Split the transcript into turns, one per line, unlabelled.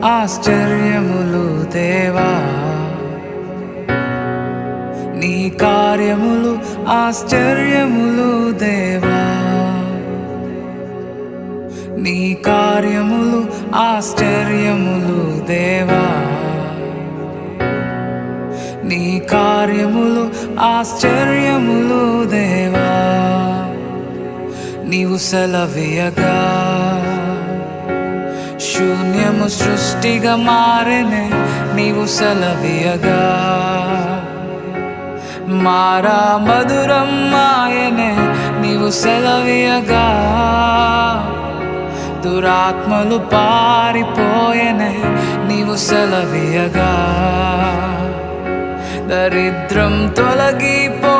ఆశ్చర్యములు దేవా, నీ కార్యములు ఆశ్చర్యములు దేవా, నీ కార్యములు ఆశ్చర్యములు దేవా, నీ కార్యములు ఆశ్చర్యములు దేవా. నీవు సెలవీయగా శూన్యము సృష్టిగా మారెనే, నీవు సెలవీయగా మారా మధురం మాయనే, నీవు సెలవీయగా దురాత్మలు పారిపోయనే, నీవు సెలవీయగా దరిద్రం తొలగిపో